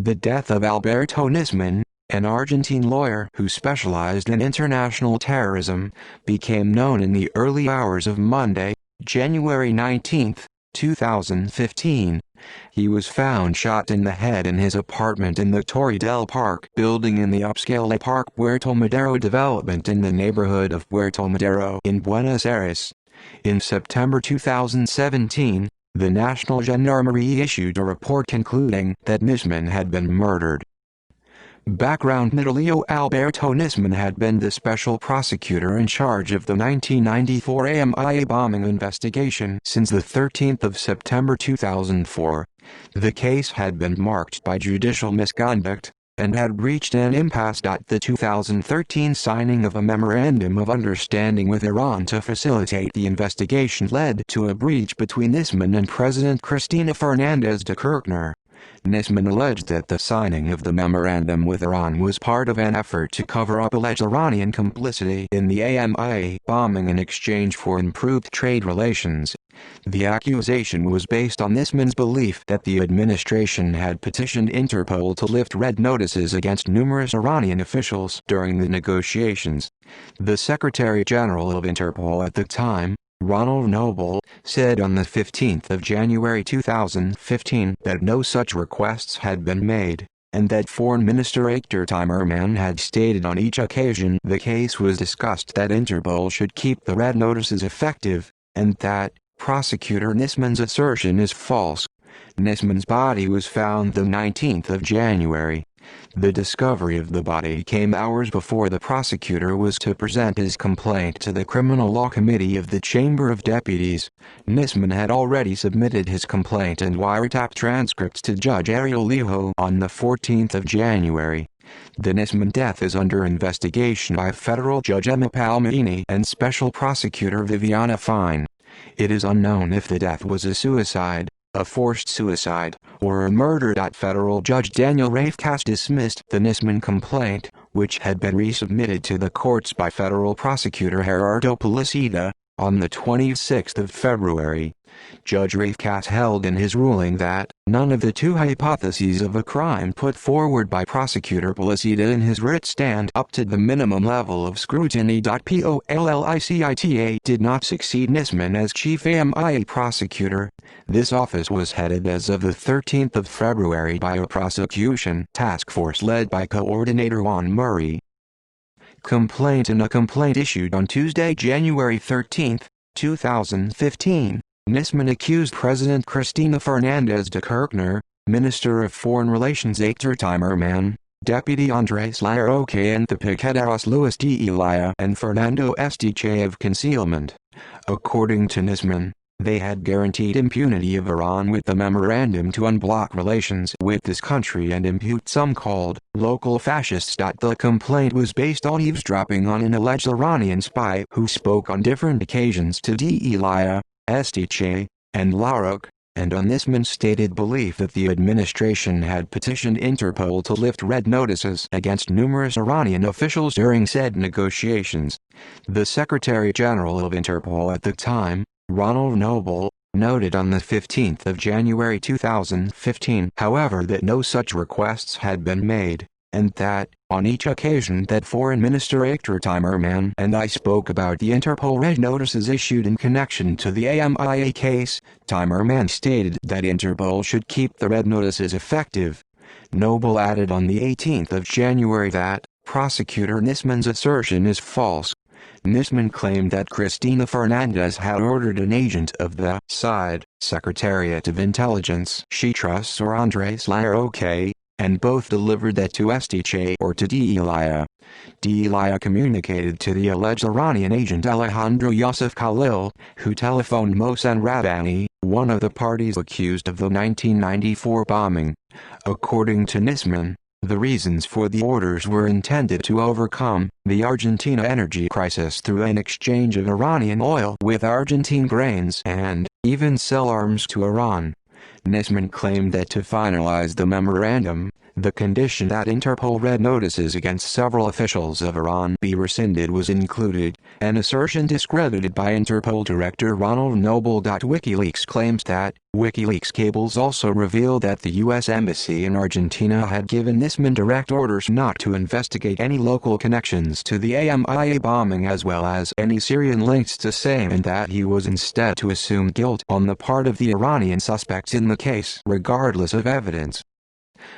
The death of Alberto Nisman, an Argentine lawyer who specialized in international terrorism, became known in the early hours of Monday, January 19, 2015. He was found shot in the head in his apartment in the Torre del Parque building in the upscale Parque Puerto Madero development in the neighborhood of Puerto Madero in Buenos Aires. In September 2017, the National Gendarmerie issued a report concluding that Nisman had been murdered. Background: Leo Alberto Nisman had been the special prosecutor in charge of the 1994 AMIA bombing investigation since the 13th of September 2004. The case had been marked by judicial misconduct, and had reached an impasse. The 2013 signing of a memorandum of understanding with Iran to facilitate the investigation led to a breach between Nisman and President Cristina Fernández de Kirchner. Nisman alleged that the signing of the memorandum with Iran was part of an effort to cover up alleged Iranian complicity in the AMIA bombing in exchange for improved trade relations. The accusation was based on Nisman's belief that the administration had petitioned Interpol to lift red notices against numerous Iranian officials during the negotiations. The Secretary General of Interpol at the time, Ronald Noble, said on the 15th of January 2015 that no such requests had been made, and that Foreign Minister Hector Timerman had stated on each occasion the case was discussed that Interpol should keep the red notices effective, and that Prosecutor Nisman's assertion is false. Nisman's body was found the 19th of January. The discovery of the body came hours before the prosecutor was to present his complaint to the Criminal Law Committee of the Chamber of Deputies. Nisman had already submitted his complaint and wiretap transcripts to Judge Ariel Lijo on the 14th of January. The Nisman death is under investigation by Federal Judge Emma Palmini and Special Prosecutor Viviana Fine. It is unknown if the death was a suicide, a forced suicide, or a murder. Federal Judge Daniel Rafkas dismissed the Nisman complaint, which had been resubmitted to the courts by Federal Prosecutor Gerardo Policida, on the 26th of February. Judge Rafkas held in his ruling that none of the two hypotheses of a crime put forward by Prosecutor Policida in his writ stand up to the minimum level of scrutiny. Policita did not succeed Nisman as chief AMIA prosecutor. This office was headed as of the 13th of February by a prosecution task force led by Coordinator Juan Murray. Complaint: in a complaint issued on Tuesday, January 13, 2015, Nisman accused President Cristina Fernández de Kirchner, Minister of Foreign Relations Hector Timerman, Deputy Andres Larroque and the Piqueteros Luis de Elia and Fernando Estiche of concealment. According to Nisman, they had guaranteed impunity of Iran with the memorandum to unblock relations with this country and impute some called local fascists. The complaint was based on eavesdropping on an alleged Iranian spy who spoke on different occasions to de Elia, Estiche, and Larroque, and on Nisman's stated belief that the administration had petitioned Interpol to lift red notices against numerous Iranian officials during said negotiations. The Secretary General of Interpol at the time, Ronald Noble, noted on the 15th of January 2015, however, that no such requests had been made, and that, on each occasion that Foreign Minister Hector Timerman and I spoke about the Interpol red notices issued in connection to the AMIA case, Timerman stated that Interpol should keep the red notices effective. Noble added on the 18th of January that Prosecutor Nisman's assertion is false. Nisman claimed that Cristina Fernández had ordered an agent of the SIDE, Secretariat of Intelligence, she trusts, or Andres Larroque, and both delivered that to Estiche or to de Elia. De Elia communicated to the alleged Iranian agent Alejandro Yusuf Khalil, who telephoned Mohsen Rabbani, one of the parties accused of the 1994 bombing. According to Nisman, the reasons for the orders were intended to overcome the Argentina energy crisis through an exchange of Iranian oil with Argentine grains and even sell arms to Iran. Nisman claimed that to finalize the memorandum, the condition that Interpol red notices against several officials of Iran be rescinded was included, an assertion discredited by Interpol Director Ronald Noble. WikiLeaks claims that WikiLeaks cables also revealed that the U.S. Embassy in Argentina had given Nisman direct orders not to investigate any local connections to the AMIA bombing as well as any Syrian links to same, and that he was instead to assume guilt on the part of the Iranian suspects in the case regardless of evidence.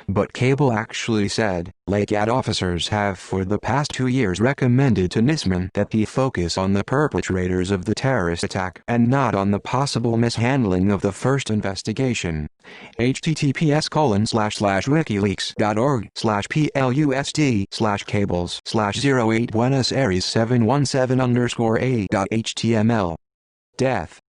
But Cable actually said, Lagat officers have for the past 2 years recommended to Nisman that he focus on the perpetrators of the terrorist attack and not on the possible mishandling of the first investigation. https://wikileaks.org/plusd/cables/08 Buenos Aires 717_a.html. Death.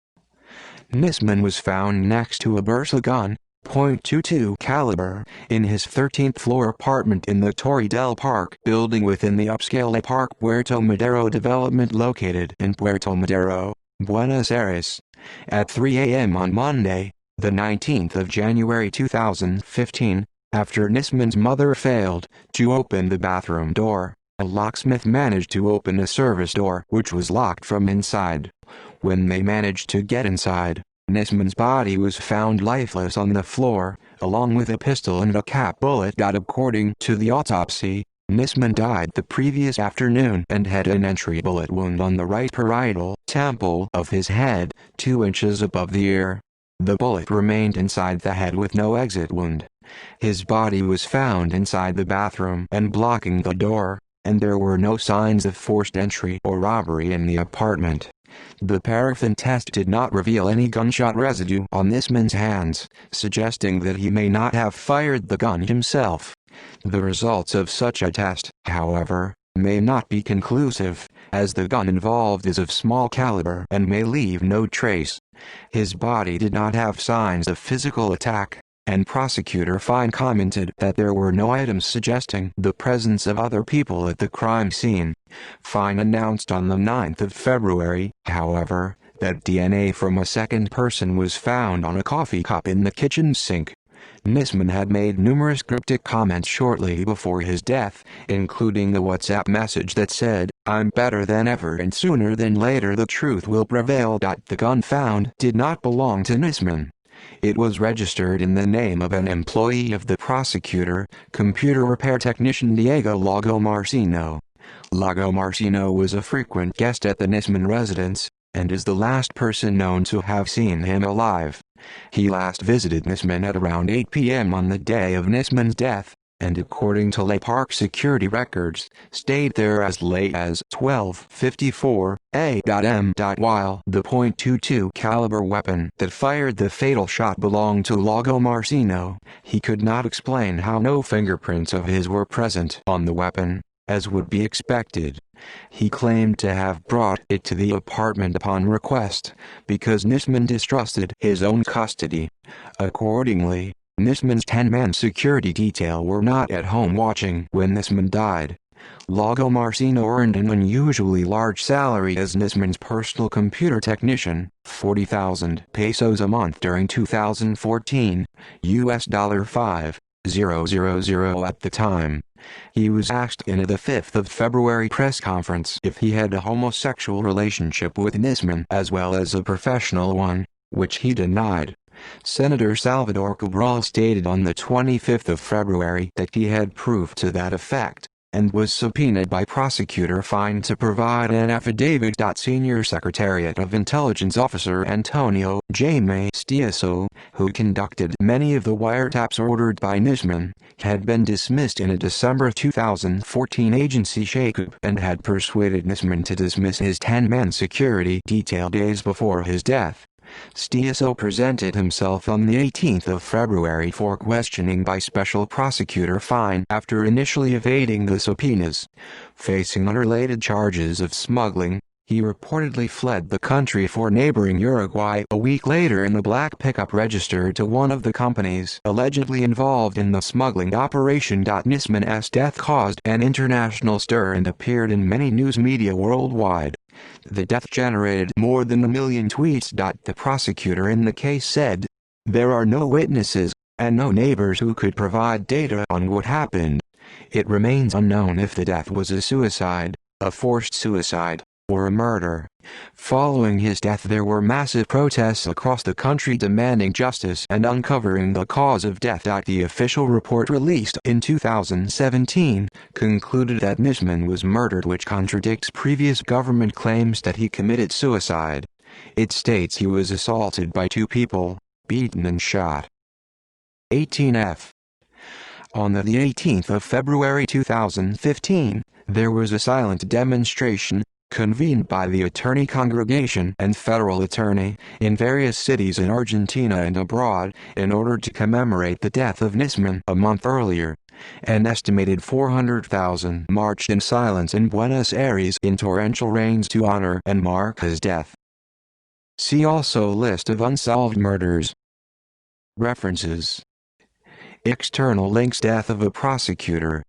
Nisman was found next to a Bersa gun, .22 caliber, in his 13th floor apartment in the Torre del Parque building within the upscale Parque Puerto Madero development located in Puerto Madero, Buenos Aires, at 3 a.m. on Monday, the 19th of January 2015, after Nisman's mother failed to open the bathroom door. A locksmith managed to open a service door which was locked from inside. When they managed to get inside, Nisman's body was found lifeless on the floor, along with a pistol and a cap bullet. According to the autopsy, Nisman died the previous afternoon and had an entry bullet wound on the right parietal temple of his head, 2 inches above the ear. The bullet remained inside the head with no exit wound. His body was found inside the bathroom and blocking the door, and there were no signs of forced entry or robbery in the apartment. The paraffin test did not reveal any gunshot residue on Nisman's hands, suggesting that he may not have fired the gun himself. The results of such a test, however, may not be conclusive, as the gun involved is of small caliber and may leave no trace. His body did not have signs of physical attack, and Prosecutor Fine commented that there were no items suggesting the presence of other people at the crime scene. Fine announced on the 9th of February, however, that DNA from a second person was found on a coffee cup in the kitchen sink. Nisman had made numerous cryptic comments shortly before his death, including the WhatsApp message that said, "I'm better than ever and sooner than later the truth will prevail." The gun found did not belong to Nisman. It was registered in the name of an employee of the prosecutor, computer repair technician Diego Lagomarsino. Lagomarsino was a frequent guest at the Nisman residence, and is the last person known to have seen him alive. He last visited Nisman at around 8 p.m. on the day of Nisman's death, and according to Le Parc security records, stayed there as late as 12:54 a.m. While the .22 caliber weapon that fired the fatal shot belonged to Lagomarsino, he could not explain how no fingerprints of his were present on the weapon, as would be expected. He claimed to have brought it to the apartment upon request, because Nisman distrusted his own custody. Accordingly, Nisman's 10-man security detail were not at home watching when Nisman died. Lagomarsino earned an unusually large salary as Nisman's personal computer technician, 40,000 pesos a month during 2014, $5,000 at the time. He was asked in a 5th of February press conference if he had a homosexual relationship with Nisman as well as a professional one, which he denied. Senator Salvador Cabral stated on the 25th of February that he had proof to that effect, and was subpoenaed by Prosecutor Fine to provide an affidavit. Senior Secretariat of Intelligence Officer Antonio Jaime Stiaso, who conducted many of the wiretaps ordered by Nisman, had been dismissed in a December 2014 agency shakeup and had persuaded Nisman to dismiss his 10-man security detail days before his death. Stiaso presented himself on the 18th of February for questioning by Special Prosecutor Fine after initially evading the subpoenas. Facing unrelated charges of smuggling, he reportedly fled the country for neighboring Uruguay a week later in a black pickup registered to one of the companies allegedly involved in the smuggling operation. Nisman's death caused an international stir and appeared in many news media worldwide. The death generated more than 1 million tweets. The prosecutor in the case said, There are no witnesses, and no neighbors who could provide data on what happened. It remains unknown if the death was a suicide, a forced suicide, or a murder. Following his death, there were massive protests across the country demanding justice and uncovering the cause of death. The official report released in 2017 concluded that Nisman was murdered, which contradicts previous government claims that he committed suicide. It states he was assaulted by two people, beaten and shot. 18F. On the 18th of February 2015, there was a silent demonstration, convened by the attorney congregation and federal attorney, in various cities in Argentina and abroad, in order to commemorate the death of Nisman a month earlier. An estimated 400,000 marched in silence in Buenos Aires in torrential rains to honor and mark his death. See also List of unsolved murders. References. External links: Death of a prosecutor.